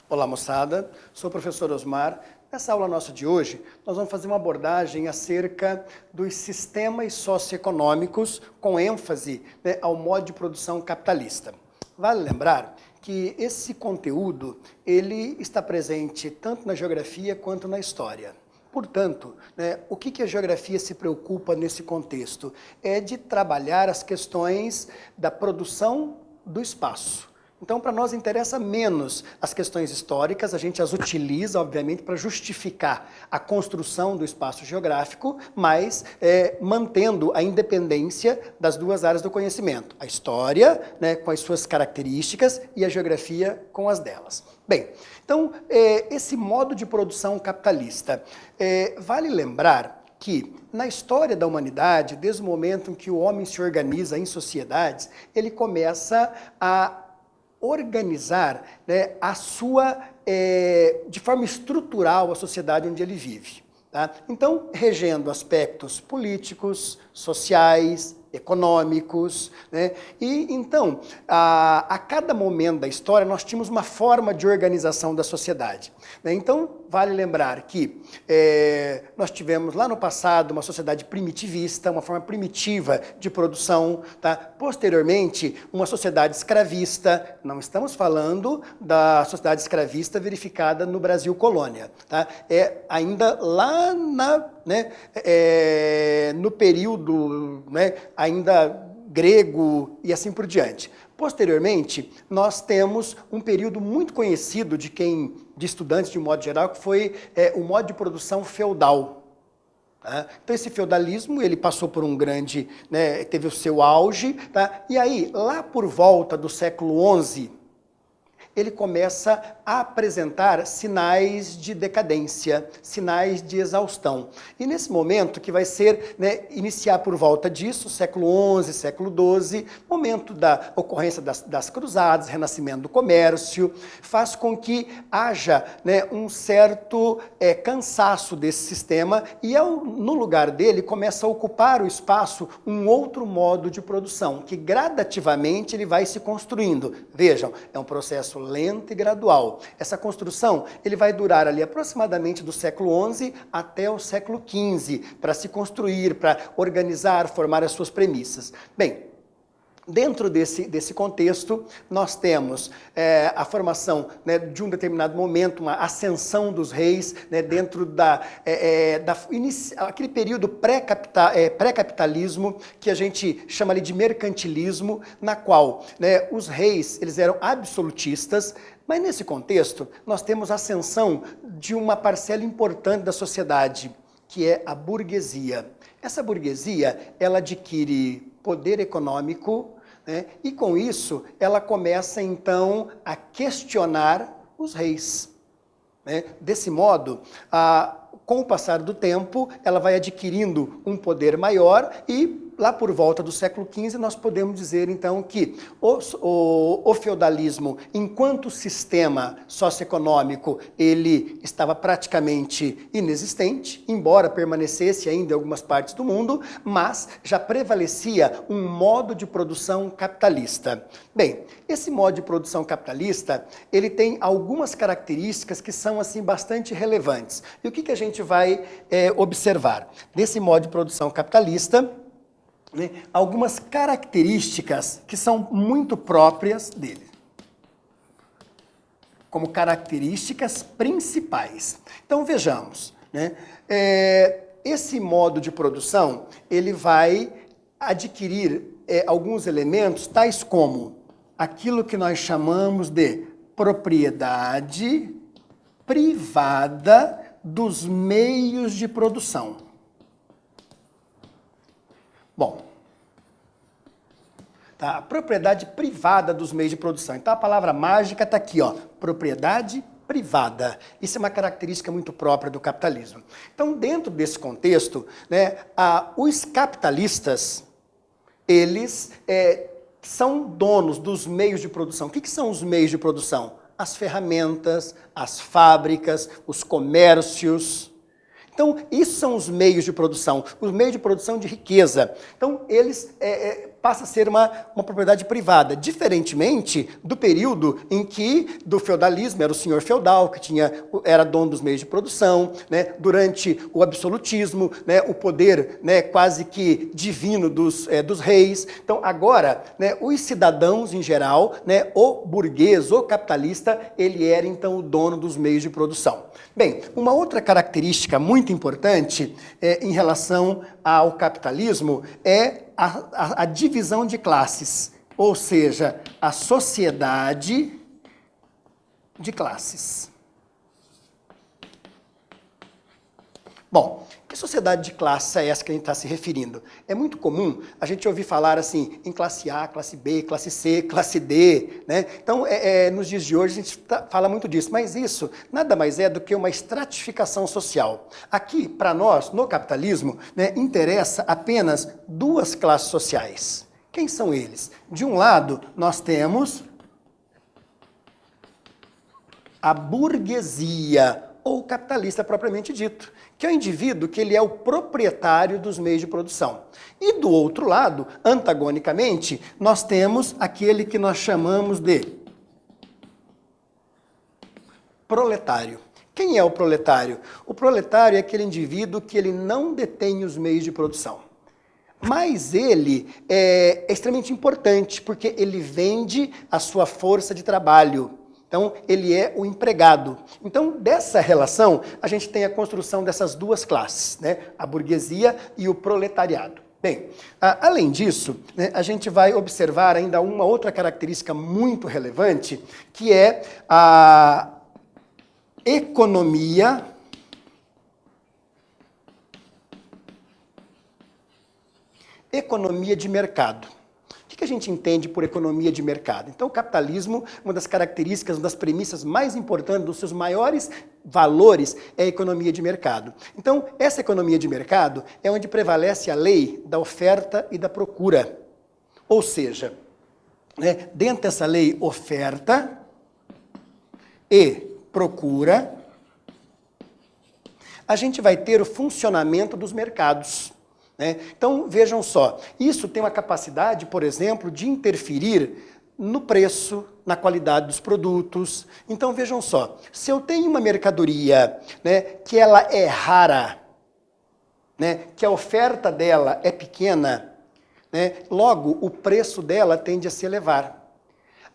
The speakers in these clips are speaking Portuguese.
Olá, moçada. Sou o professor Osmar. Nessa aula nossa de hoje, nós vamos fazer uma abordagem acerca dos sistemas socioeconômicos com ênfase, ao modo de produção capitalista. Vale lembrar que esse conteúdo ele está presente tanto na geografia quanto na história. Portanto, o que a geografia se preocupa nesse contexto? É de trabalhar as questões da produção do espaço. Então, para nós interessa menos as questões históricas, a gente as utiliza, obviamente, para justificar a construção do espaço geográfico, mas mantendo a independência das duas áreas do conhecimento. A história, com as suas características, e a geografia com as delas. Bem, então, esse modo de produção capitalista, vale lembrar que, na história da humanidade, desde o momento em que o homem se organiza em sociedades, ele começa a organizar a sua, de forma estrutural, a sociedade onde ele vive. Tá? Então, regendo aspectos políticos, sociais, econômicos, E então, a cada momento da história, nós tínhamos uma forma de organização da sociedade. Então, vale lembrar que nós tivemos lá no passado uma sociedade primitivista, uma forma primitiva de produção, tá? Posteriormente, uma sociedade escravista. Não estamos falando da sociedade escravista verificada no Brasil colônia, tá? Ainda lá no período ainda grego e assim por diante. Posteriormente, nós temos um período muito conhecido de estudantes de modo geral, que foi o modo de produção feudal. Tá? Então esse feudalismo, ele passou por um grande, teve o seu auge, tá? E aí, lá por volta do século XI, ele começa a apresentar sinais de decadência, sinais de exaustão. E nesse momento, que vai ser, iniciar por volta disso, século XI, século XII, momento da ocorrência das cruzadas, renascimento do comércio, faz com que haja um certo cansaço desse sistema e, no lugar dele, começa a ocupar o espaço um outro modo de produção, que gradativamente ele vai se construindo. Vejam, é um processo lento e gradual. Essa construção ele vai durar ali aproximadamente do século XI até o século XV, para se construir, para organizar, formar as suas premissas. Bem, dentro desse contexto, nós temos a formação de um determinado momento, uma ascensão dos reis, dentro aquele período pré-capitalismo, que a gente chama ali de mercantilismo, na qual os reis eles eram absolutistas, mas nesse contexto nós temos a ascensão de uma parcela importante da sociedade, que é a burguesia. Essa burguesia, ela adquire poder econômico, e com isso ela começa então a questionar os reis. Desse modo, com o passar do tempo, ela vai adquirindo um poder maior e lá por volta do século XV nós podemos dizer então que o feudalismo, enquanto sistema socioeconômico, ele estava praticamente inexistente, embora permanecesse ainda em algumas partes do mundo, mas já prevalecia um modo de produção capitalista. Bem, esse modo de produção capitalista, ele tem algumas características que são assim bastante relevantes. E o que a gente vai observar? Nesse modo de produção capitalista, algumas características que são muito próprias dele, como características principais. Então vejamos, esse modo de produção ele vai adquirir alguns elementos tais como aquilo que nós chamamos de propriedade privada dos meios de produção. Bom, tá? A propriedade privada dos meios de produção. Então a palavra mágica está aqui, propriedade privada. Isso é uma característica muito própria do capitalismo. Então, dentro desse contexto, os capitalistas, eles são donos dos meios de produção. O que são os meios de produção? As ferramentas, as fábricas, os comércios. Então, isso são os meios de produção, os meios de produção de riqueza. Então, eles passa a ser uma propriedade privada, diferentemente do período em que do feudalismo era o senhor feudal, que era dono dos meios de produção, né? Durante o absolutismo, né? O poder, né? Quase que divino dos reis. Então, agora, né? Os cidadãos em geral, né? O burguês, o capitalista, ele era então o dono dos meios de produção. Bem, uma outra característica muito importante em relação ao capitalismo é a divisão de classes, ou seja, a sociedade de classes. Bom, que sociedade de classes é essa que a gente está se referindo? É muito comum a gente ouvir falar assim em classe A, classe B, classe C, classe D, né? Então, nos dias de hoje a gente fala muito disso, mas isso nada mais é do que uma estratificação social. Aqui, para nós, no capitalismo, né, interessa apenas duas classes sociais. Quem são eles? De um lado, nós temos a burguesia, ou capitalista propriamente dito, que é o indivíduo que ele é o proprietário dos meios de produção. E do outro lado, antagonicamente, nós temos aquele que nós chamamos de proletário. Quem é o proletário? O proletário é aquele indivíduo que ele não detém os meios de produção. Mas ele é extremamente importante, porque ele vende a sua força de trabalho. Então, ele é o empregado. Então, dessa relação, a gente tem a construção dessas duas classes, né? A burguesia e o proletariado. Bem, além disso, né, a gente vai observar ainda uma outra característica muito relevante, que é a economia de mercado. O que a gente entende por economia de mercado? Então, o capitalismo, uma das características, uma das premissas mais importantes, dos seus maiores valores, é a economia de mercado. Então, essa economia de mercado é onde prevalece a lei da oferta e da procura. Ou seja, né, dentro dessa lei oferta e procura, a gente vai ter o funcionamento dos mercados. Então, vejam só, isso tem uma capacidade, por exemplo, de interferir no preço, na qualidade dos produtos. Então, vejam só, se eu tenho uma mercadoria, né, que ela é rara, né, que a oferta dela é pequena, né, logo o preço dela tende a se elevar.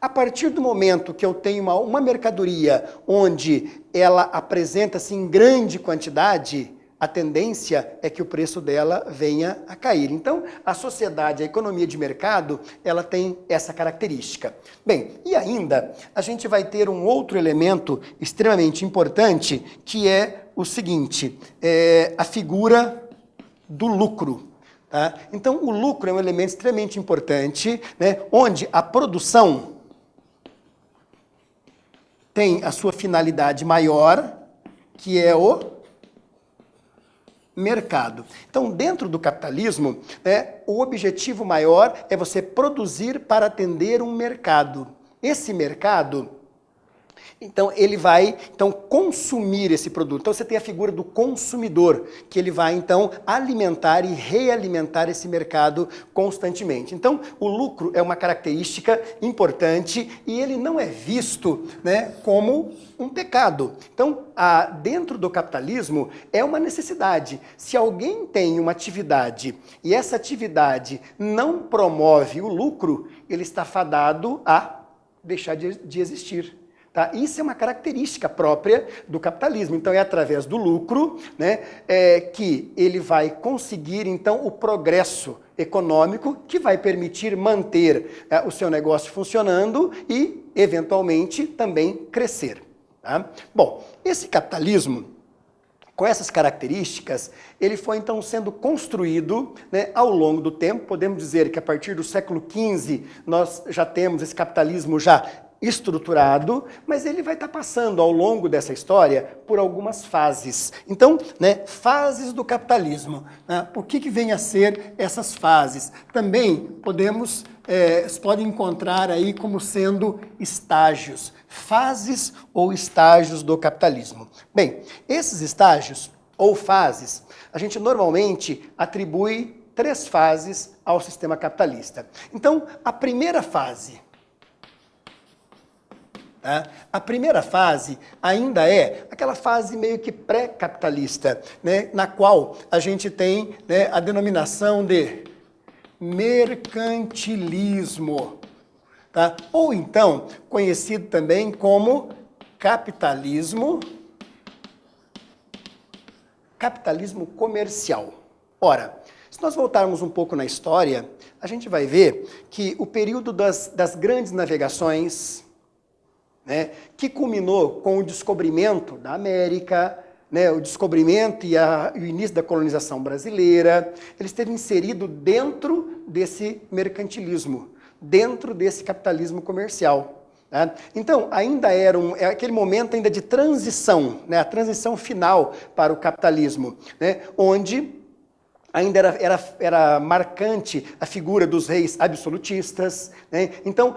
A partir do momento que eu tenho uma mercadoria onde ela apresenta-se em grande quantidade, a tendência é que o preço dela venha a cair. Então, a sociedade, a economia de mercado, ela tem essa característica. Bem, e ainda, a gente vai ter um outro elemento extremamente importante, que é o seguinte, a figura do lucro. Tá? Então, o lucro é um elemento extremamente importante, né, onde a produção tem a sua finalidade maior, que é o mercado. Então, dentro do capitalismo, o objetivo maior é você produzir para atender um mercado. Esse mercado, então, ele vai consumir esse produto. Então, você tem a figura do consumidor, que ele vai, então, alimentar e realimentar esse mercado constantemente. Então, o lucro é uma característica importante e ele não é visto, né, como um pecado. Então, dentro do capitalismo, é uma necessidade. Se alguém tem uma atividade e essa atividade não promove o lucro, ele está fadado a deixar de existir. Tá? Isso é uma característica própria do capitalismo. Então, é através do lucro, né, que ele vai conseguir, então, o progresso econômico que vai permitir manter o seu negócio funcionando e, eventualmente, também crescer. Tá? Bom, esse capitalismo, com essas características, ele foi então sendo construído, né, ao longo do tempo. Podemos dizer que a partir do século XV nós já temos esse capitalismo já estruturado, mas ele vai estar passando ao longo dessa história por algumas fases. Então, né, fases do capitalismo. Né? O que vem a ser essas fases? Também se pode encontrar aí como sendo estágios, fases ou estágios do capitalismo. Bem, esses estágios, ou fases, a gente normalmente atribui 3 fases ao sistema capitalista. Então, a primeira fase, tá? A primeira fase ainda é aquela fase meio que pré-capitalista, né? Na qual a gente tem, né, a denominação de mercantilismo, tá? Ou então, conhecido também como capitalismo comercial. Ora, se nós voltarmos um pouco na história, a gente vai ver que o período das grandes navegações, né, que culminou com o descobrimento da América, né, o descobrimento e o início da colonização brasileira, ele esteve inserido dentro desse mercantilismo, dentro desse capitalismo comercial. Tá? Então, ainda é aquele momento ainda de transição, né, a transição final para o capitalismo, né, onde ainda era marcante a figura dos reis absolutistas, né? Então,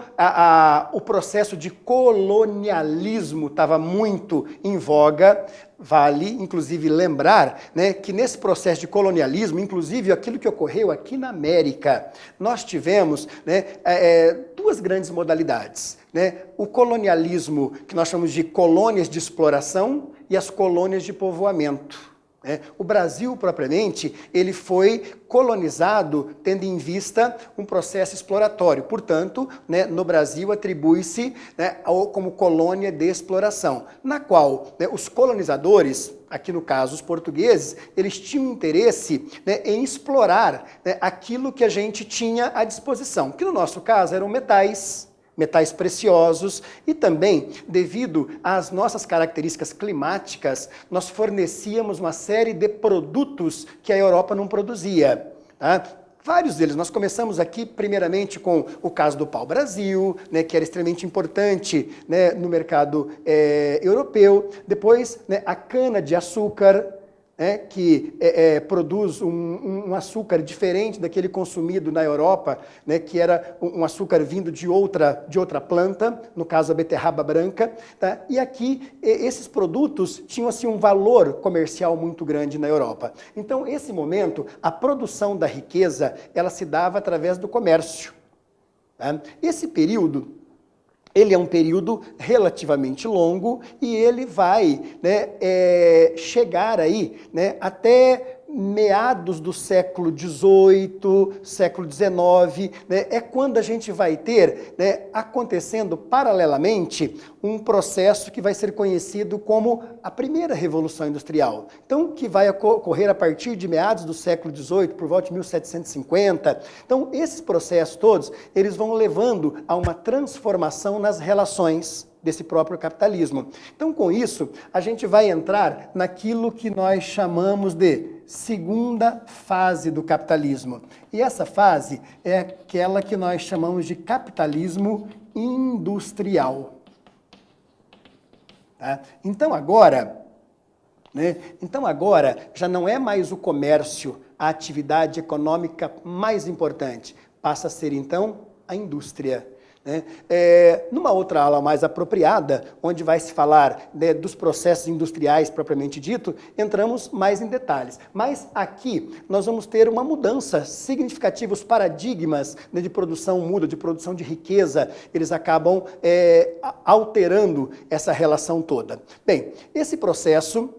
o processo de colonialismo estava muito em voga. Vale, inclusive, lembrar, né, que nesse processo de colonialismo, inclusive aquilo que ocorreu aqui na América, nós tivemos, né, 2 grandes modalidades, né? O colonialismo, que nós chamamos de colônias de exploração, e as colônias de povoamento. O Brasil, propriamente, ele foi colonizado tendo em vista um processo exploratório. Portanto, né, no Brasil atribui-se, né, como colônia de exploração, na qual, né, os colonizadores, aqui no caso os portugueses, eles tinham interesse, né, em explorar, né, aquilo que a gente tinha à disposição, que no nosso caso eram metais preciosos, e também, devido às nossas características climáticas, nós fornecíamos uma série de produtos que a Europa não produzia. Tá? Vários deles. Nós começamos aqui, primeiramente, com o caso do pau-brasil, né, que era extremamente importante, né, no mercado europeu. Depois, né, a cana-de-açúcar, que produz um açúcar diferente daquele consumido na Europa, né, que era um açúcar vindo de outra planta, no caso a beterraba branca. Tá? E aqui esses produtos tinham assim, um valor comercial muito grande na Europa. Então, esse momento, a produção da riqueza, ela se dava através do comércio. Tá? Esse período, ele é um período relativamente longo e ele vai, né, chegar aí, né, até meados do século XVIII, século XIX, né, é quando a gente vai ter, né, acontecendo paralelamente um processo que vai ser conhecido como a primeira Revolução Industrial. Então, que vai ocorrer a partir de meados do século XVIII, por volta de 1750. Então, esses processos todos, eles vão levando a uma transformação nas relações desse próprio capitalismo. Então, com isso, a gente vai entrar naquilo que nós chamamos de segunda fase do capitalismo. E essa fase é aquela que nós chamamos de capitalismo industrial. Tá? Então agora já não é mais o comércio a atividade econômica mais importante, passa a ser então a indústria. Numa outra aula mais apropriada, onde vai se falar, né, dos processos industriais propriamente dito, entramos mais em detalhes. Mas aqui nós vamos ter uma mudança significativa, os paradigmas, né, de produção mudam, de produção de riqueza, eles acabam alterando essa relação toda. Bem, esse processo,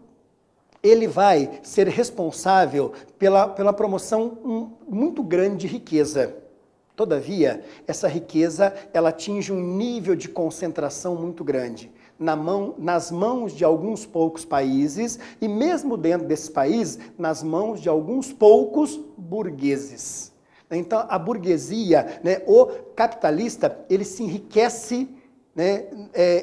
ele vai ser responsável pela promoção muito grande de riqueza. Todavia, essa riqueza, ela atinge um nível de concentração muito grande nas mãos de alguns poucos países e mesmo dentro desses países, nas mãos de alguns poucos burgueses. Então, a burguesia, né, o capitalista, ele se enriquece, né,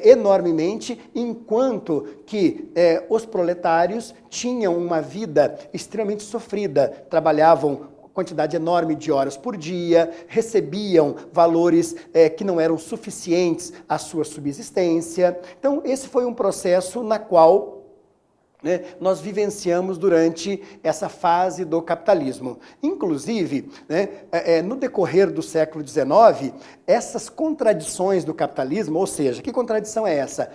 enormemente, enquanto que os proletários tinham uma vida extremamente sofrida, trabalhavam quantidade enorme de horas por dia, recebiam valores que não eram suficientes à sua subsistência. Então, esse foi um processo na qual, né, nós vivenciamos durante essa fase do capitalismo. Inclusive, né, no decorrer do século XIX, essas contradições do capitalismo, ou seja, que contradição é essa?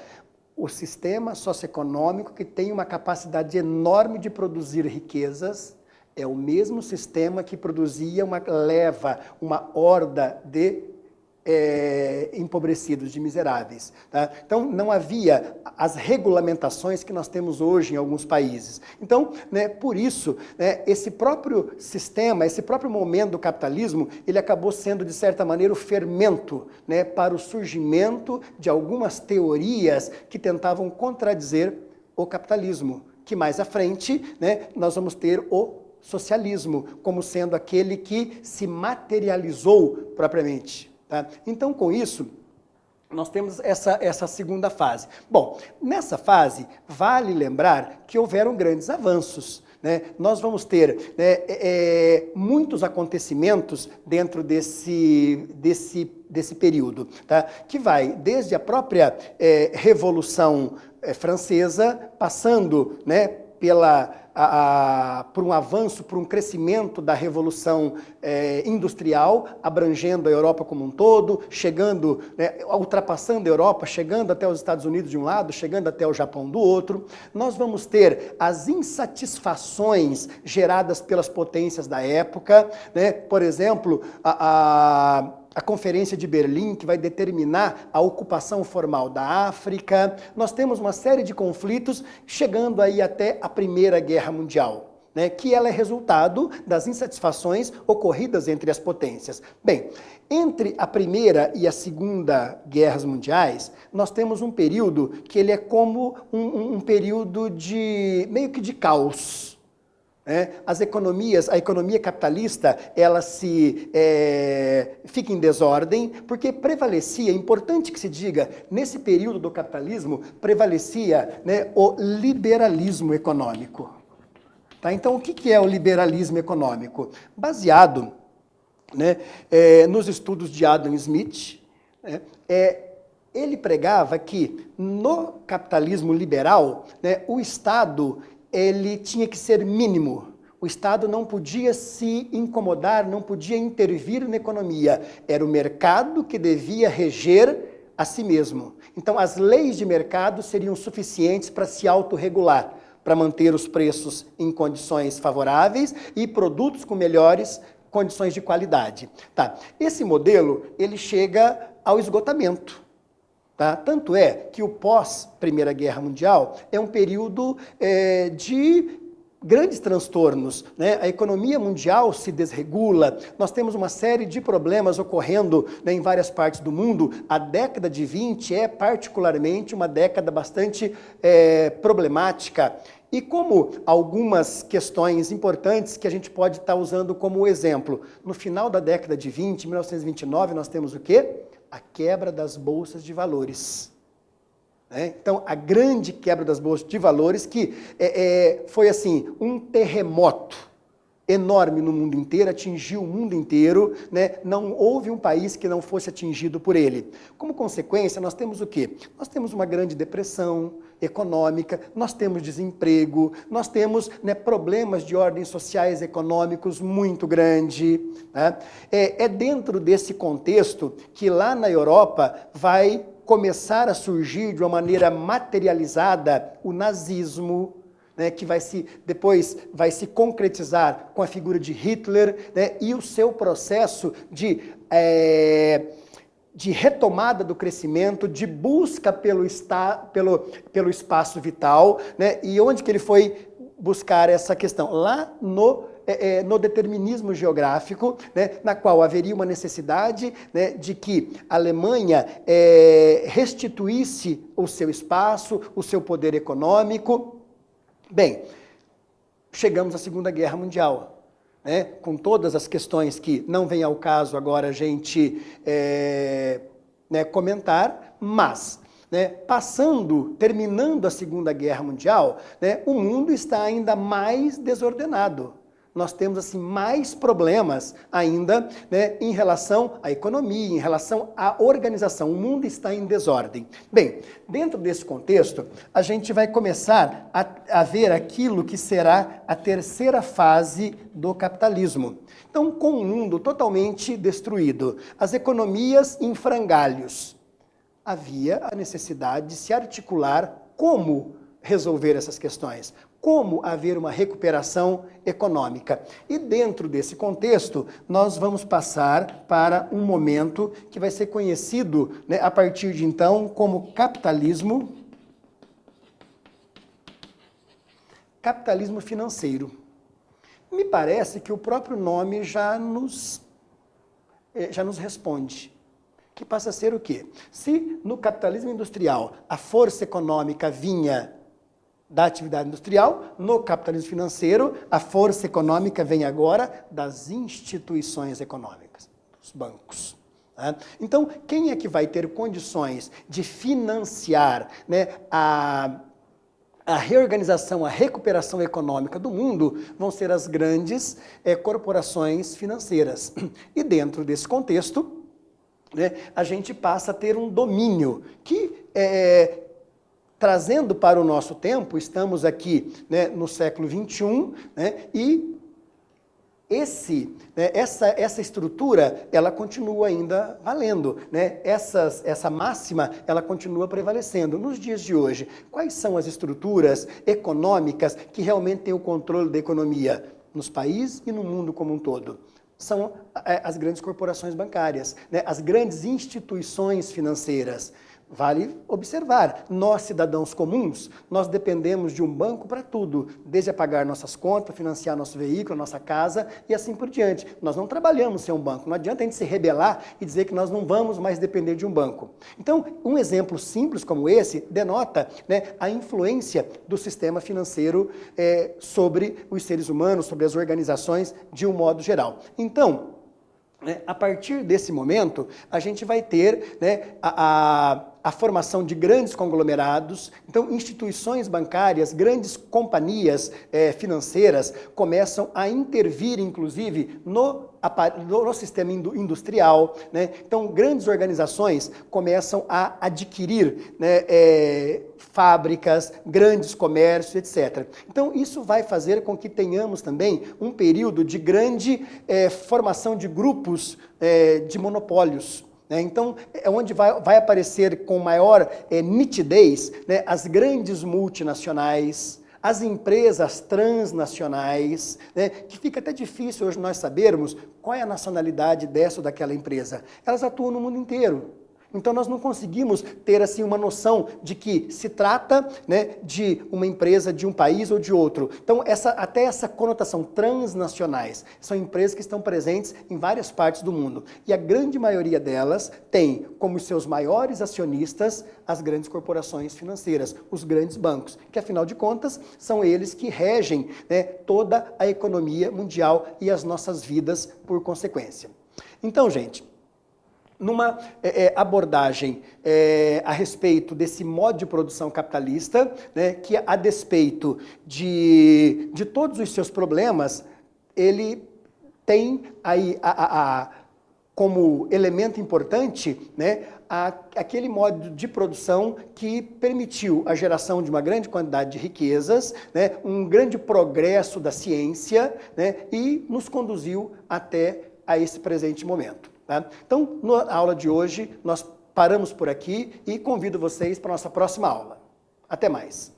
o sistema socioeconômico que tem uma capacidade enorme de produzir riquezas é o mesmo sistema que produzia uma leva, uma horda de empobrecidos, de miseráveis. Tá? Então, não havia as regulamentações que nós temos hoje em alguns países. Então, né, por isso, né, esse próprio sistema, esse próprio momento do capitalismo, ele acabou sendo, de certa maneira, o fermento, né, para o surgimento de algumas teorias que tentavam contradizer o capitalismo, que mais à frente, né, nós vamos ter o socialismo como sendo aquele que se materializou propriamente. Tá? Então, com isso, nós temos essa segunda fase. Bom, nessa fase, vale lembrar que houveram grandes avanços. Né? Nós vamos ter, né, muitos acontecimentos dentro desse período, tá? Que vai desde a própria Revolução Francesa, passando, né, por um avanço, por um crescimento da Revolução Industrial, abrangendo a Europa como um todo, chegando, né, ultrapassando a Europa, chegando até os Estados Unidos de um lado, chegando até o Japão do outro. Nós vamos ter as insatisfações geradas pelas potências da época, né? Por exemplo, a Conferência de Berlim, que vai determinar a ocupação formal da África. Nós temos uma série de conflitos chegando aí até a Primeira Guerra Mundial, né, que ela é resultado das insatisfações ocorridas entre as potências. Bem, entre a Primeira e a Segunda Guerras Mundiais, nós temos um período que ele é como um período de meio que de caos. As economias, a economia capitalista, ela fica em desordem, porque prevalecia, é importante que se diga, nesse período do capitalismo, prevalecia, né, o liberalismo econômico. Tá? Então, o que é o liberalismo econômico? Baseado, né, nos estudos de Adam Smith, né, ele pregava que no capitalismo liberal, né, o Estado ele tinha que ser mínimo. O Estado não podia se incomodar, não podia intervir na economia. Era o mercado que devia reger a si mesmo. Então, as leis de mercado seriam suficientes para se autorregular, para manter os preços em condições favoráveis e produtos com melhores condições de qualidade. Tá. Esse modelo, ele chega ao esgotamento. Tá? Tanto é que o pós-Primeira Guerra Mundial é um período de grandes transtornos, né? A economia mundial se desregula, nós temos uma série de problemas ocorrendo, né, em várias partes do mundo. A década de 20 é particularmente uma década bastante problemática. E como algumas questões importantes que a gente pode estar usando como exemplo, no final da década de 20, 1929, nós temos o quê? A quebra das bolsas de valores. Então, a grande quebra das bolsas de valores que foi assim, um terremoto enorme no mundo inteiro, atingiu o mundo inteiro, né? Não houve um país que não fosse atingido por ele. Como consequência, nós temos o quê? Nós temos uma grande depressão econômica, nós temos desemprego, nós temos, né, problemas de ordem sociais e econômicos muito grande. Né? É dentro desse contexto que lá na Europa vai começar a surgir de uma maneira materializada o nazismo, né, que depois vai se concretizar com a figura de Hitler, né, e o seu processo de retomada do crescimento, de busca pelo espaço vital, né, e onde que ele foi buscar essa questão? Lá no determinismo geográfico, né, na qual haveria uma necessidade, né, de que a Alemanha restituísse o seu espaço, o seu poder econômico. Bem, chegamos à Segunda Guerra Mundial, né, com todas as questões que não vem ao caso agora a gente né, comentar, mas, né, terminando a Segunda Guerra Mundial, né, o mundo está ainda mais desordenado. Nós temos assim mais problemas ainda, né, em relação à economia, em relação à organização. O mundo está em desordem. Bem, dentro desse contexto, a gente vai começar a ver aquilo que será a terceira fase do capitalismo. Então, com o mundo totalmente destruído, as economias em frangalhos, havia a necessidade de se articular como resolver essas questões, como haver uma recuperação econômica. E dentro desse contexto, nós vamos passar para um momento que vai ser conhecido, né, a partir de então como capitalismo financeiro. Me parece que o próprio nome já nos responde. Que passa a ser o quê? Se no capitalismo industrial a força econômica vinha da atividade industrial, no capitalismo financeiro a força econômica vem agora das instituições econômicas, dos bancos. Né? Então, quem é que vai ter condições de financiar, né, a reorganização, a recuperação econômica do mundo vão ser as grandes corporações financeiras. E dentro desse contexto, né, a gente passa a ter um domínio que, trazendo para o nosso tempo, estamos aqui, né, no século XXI, né, e essa estrutura, ela continua ainda valendo, né? Essa máxima, ela continua prevalecendo. Nos dias de hoje, quais são as estruturas econômicas que realmente têm o controle da economia nos países e no mundo como um todo? São as grandes corporações bancárias, né? As grandes instituições financeiras. Vale observar, nós cidadãos comuns, nós dependemos de um banco para tudo, desde a pagar nossas contas, financiar nosso veículo, nossa casa e assim por diante. Nós não trabalhamos sem um banco, não adianta a gente se rebelar e dizer que nós não vamos mais depender de um banco. Então, um exemplo simples como esse denota, né, a influência do sistema financeiro sobre os seres humanos, sobre as organizações de um modo geral. Então, a partir desse momento, a gente vai ter, né, a formação de grandes conglomerados, então instituições bancárias, grandes companhias financeiras começam a intervir, inclusive, no sistema industrial, né? Então, grandes organizações começam a adquirir, né, fábricas, grandes comércios, etc. Então, isso vai fazer com que tenhamos também um período de grande formação de grupos de monopólios. Então, é onde vai aparecer com maior nitidez, né, as grandes multinacionais, as empresas transnacionais, né, que fica até difícil hoje nós sabermos qual é a nacionalidade dessa ou daquela empresa. Elas atuam no mundo inteiro. Então, nós não conseguimos ter assim uma noção de que se trata, né, de uma empresa de um país ou de outro. Então, até essa conotação transnacionais são empresas que estão presentes em várias partes do mundo. E a grande maioria delas tem como seus maiores acionistas as grandes corporações financeiras, os grandes bancos, que afinal de contas são eles que regem, né, toda a economia mundial e as nossas vidas por consequência. Então, gente, numa abordagem a respeito desse modo de produção capitalista, né, que a despeito de todos os seus problemas, ele tem aí como elemento importante, né, aquele modo de produção que permitiu a geração de uma grande quantidade de riquezas, né, um grande progresso da ciência, né, e nos conduziu até a esse presente momento. Tá? Então, na aula de hoje, nós paramos por aqui e convido vocês para a nossa próxima aula. Até mais!